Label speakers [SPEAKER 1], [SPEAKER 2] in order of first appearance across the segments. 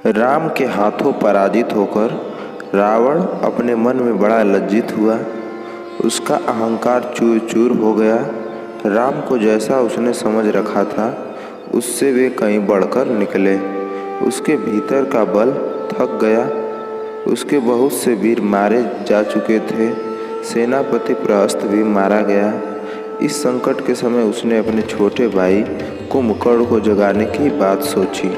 [SPEAKER 1] राम के हाथों पराजित होकर रावण अपने मन में बड़ा लज्जित हुआ। उसका अहंकार चूर चूर हो गया। राम को जैसा उसने समझ रखा था उससे वे कहीं बढ़कर निकले। उसके भीतर का बल थक गया। उसके बहुत से वीर मारे जा चुके थे। सेनापति प्रहस्त भी मारा गया। इस संकट के समय उसने अपने छोटे भाई कुंभकर्ण को जगाने की बात सोची।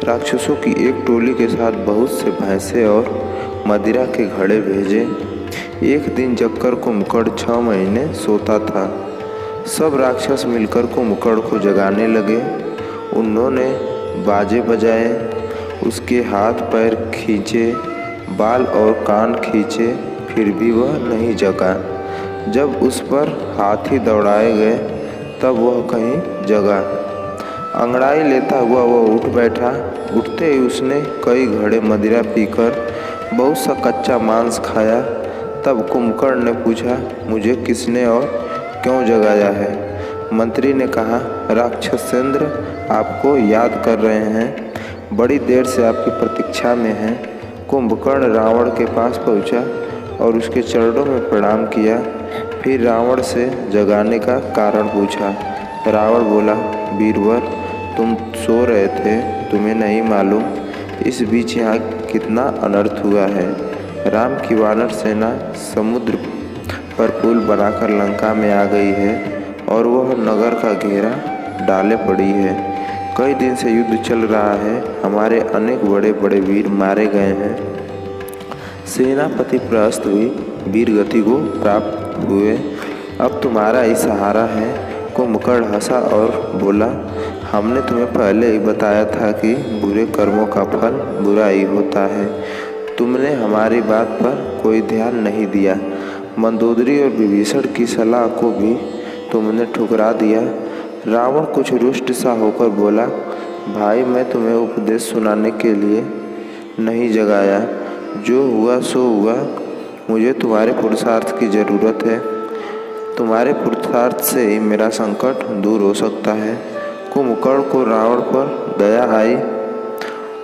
[SPEAKER 1] राक्षसों की एक टोली के साथ बहुत से भैंसे और मदिरा के घड़े भेजे। एक दिन जगकर कुंभकर्ण 6 महीने सोता था। सब राक्षस मिलकर कुंभकर्ण को जगाने लगे। उन्होंने बाजे बजाए, उसके हाथ पैर खींचे, बाल और कान खींचे, फिर भी वह नहीं जगा। जब उस पर हाथी दौड़ाए गए तब वह कहीं जगा। अंगड़ाई लेता हुआ वह उठ बैठा। उठते ही उसने कई घड़े मदिरा पीकर बहुत सा कच्चा मांस खाया। तब कुंभकर्ण ने पूछा, मुझे किसने और क्यों जगाया है? मंत्री ने कहा, राक्षसेंद्र आपको याद कर रहे हैं, बड़ी देर से आपकी प्रतीक्षा में हैं। कुंभकर्ण रावण के पास पहुंचा और उसके चरणों में प्रणाम किया। फिर रावण से जगाने का कारण पूछा। रावण बोला, वीरवर, तुम सो रहे थे, तुम्हें नहीं मालूम इस बीच यहाँ कितना अनर्थ हुआ है। राम की वानर सेना समुद्र पर पुल बनाकर लंका में आ गई है और वह नगर का घेरा डाले पड़ी है। कई दिन से युद्ध चल रहा है। हमारे अनेक बड़े बड़े वीर मारे गए हैं। सेनापति प्रहस्त भी वीरगति को प्राप्त हुए। अब तुम्हारा ही सहारा है। कुंभकर्ण हंसा और बोला, हमने तुम्हें पहले ही बताया था कि बुरे कर्मों का फल बुरा ही होता है। तुमने हमारी बात पर कोई ध्यान नहीं दिया। मंदोदरी और विभीषण की सलाह को भी तुमने ठुकरा दिया। रावण कुछ रुष्ट सा होकर बोला, भाई, मैं तुम्हें उपदेश सुनाने के लिए नहीं जगाया। जो हुआ सो हुआ। मुझे तुम्हारे पुरुषार्थ की ज़रूरत है। तुम्हारे पुरुषार्थ से ही मेरा संकट दूर हो सकता है। कुंभकर्ण को रावण पर दया आई।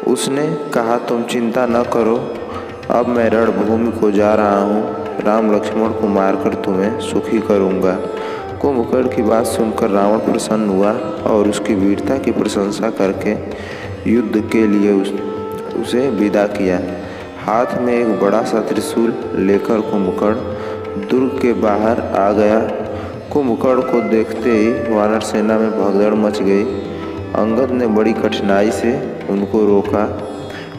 [SPEAKER 1] उसने कहा, तुम चिंता न करो, अब मैं रणभूमि को जा रहा हूँ। राम लक्ष्मण को मारकर तुम्हें सुखी करूँगा। कुंभकर्ण की बात सुनकर रावण प्रसन्न हुआ और उसकी वीरता की प्रशंसा करके युद्ध के लिए उसे विदा किया। हाथ में एक बड़ा सा त्रिशूल लेकर कुंभकर्ण दुर्ग के बाहर आ गया। कुंभकर्ण को देखते ही वानर सेना में भगदड़ मच गई। अंगद ने बड़ी कठिनाई से उनको रोका।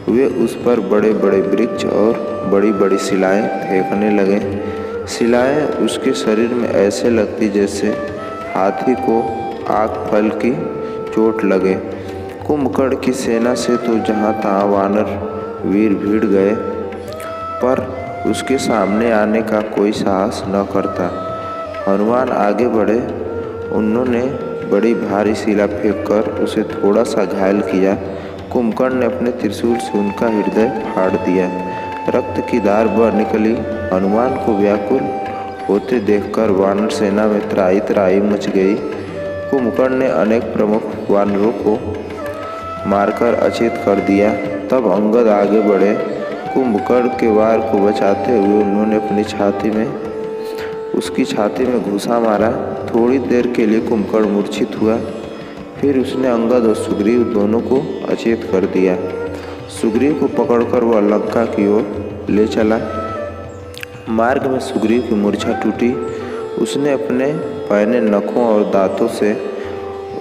[SPEAKER 1] वे उस पर बड़े बड़े वृक्ष और बड़ी बड़ी शिलाएं फेंकने लगे। शिलाएं उसके शरीर में ऐसे लगती जैसे हाथी को आग फल की चोट लगे। कुंभकर्ण की सेना से तो जहाँ तहाँ वानर वीर भीड़ गए, पर उसके सामने आने का कोई साहस न करता। हनुमान आगे बढ़े। उन्होंने बड़ी भारी शिला फेंककर उसे थोड़ा सा घायल किया। कुंभकर्ण ने अपने त्रिशूल से उनका हृदय फाड़ दिया। रक्त की धार बह निकली। हनुमान को व्याकुल होते देखकर वानर सेना में त्राही त्राही मच गई। कुंभकर्ण ने अनेक प्रमुख वानरों को मारकर अचेत कर दिया। तब अंगद आगे बढ़े। कुंभकर्ण के वार को बचाते हुए उन्होंने अपनी उसकी छाती में घूंसा मारा। थोड़ी देर के लिए कुंभकर्ण मूर्छित हुआ। फिर उसने अंगद और सुग्रीव दोनों को अचेत कर दिया। सुग्रीव को पकड़कर वह लंका की ओर ले चला। मार्ग में सुग्रीव की मूर्छा टूटी। उसने अपने पहने नखों और दांतों से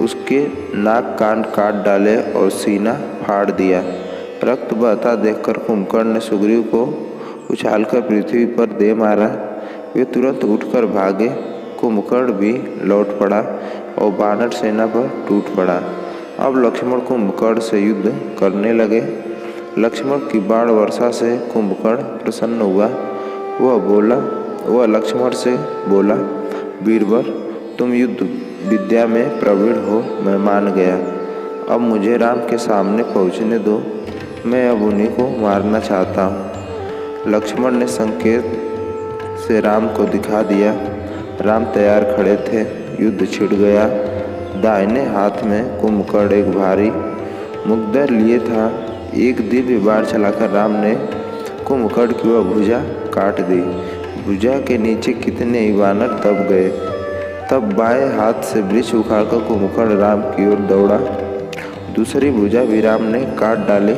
[SPEAKER 1] उसके नाक कान काट डाले और सीना फाड़ दिया। रक्त बहता देखकर कुंभकर्ण ने सुग्रीव को उछालकर पृथ्वी पर दे मारा। वे तुरंत उठकर भागे। कुंभकर्ण भी लौट पड़ा और वानर सेना पर टूट पड़ा। अब लक्ष्मण कुंभकर्ण से युद्ध करने लगे। लक्ष्मण की बाण वर्षा से कुंभकर्ण प्रसन्न हुआ। वह लक्ष्मण से बोला, वीरवर, तुम युद्ध विद्या में प्रवीण हो, मैं मान गया। अब मुझे राम के सामने पहुँचने दो। मैं अब उन्हीं को मारना चाहता हूँ। लक्ष्मण ने संकेत से राम को दिखा दिया। राम तैयार खड़े थे। युद्ध छिड़ गया। दाहिने हाथ में कुंभकर्ण एक भारी मुग्दर लिए था। एक दिव्य बाण चलाकर राम ने कुंभकर्ण की वह भुजा काट दी। भुजा के नीचे कितने ही वानर दब गए। तब बाएं हाथ से वृक्ष उखाड़कर कुंभकर्ण राम की ओर दौड़ा। दूसरी भुजा भी राम ने काट डाली।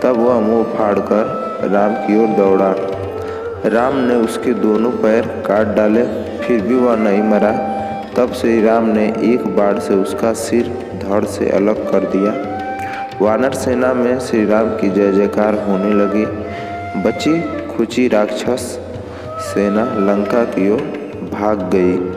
[SPEAKER 1] तब वह मुंह फाड़कर राम की ओर दौड़ा। राम ने उसके दोनों पैर काट डाले, फिर भी वह नहीं मरा। तब श्री राम ने एक बाण से उसका सिर धड़ से अलग कर दिया। वानर सेना में श्री राम की जय जयकार होने लगी। बची खुची राक्षस सेना लंका की ओर भाग गई।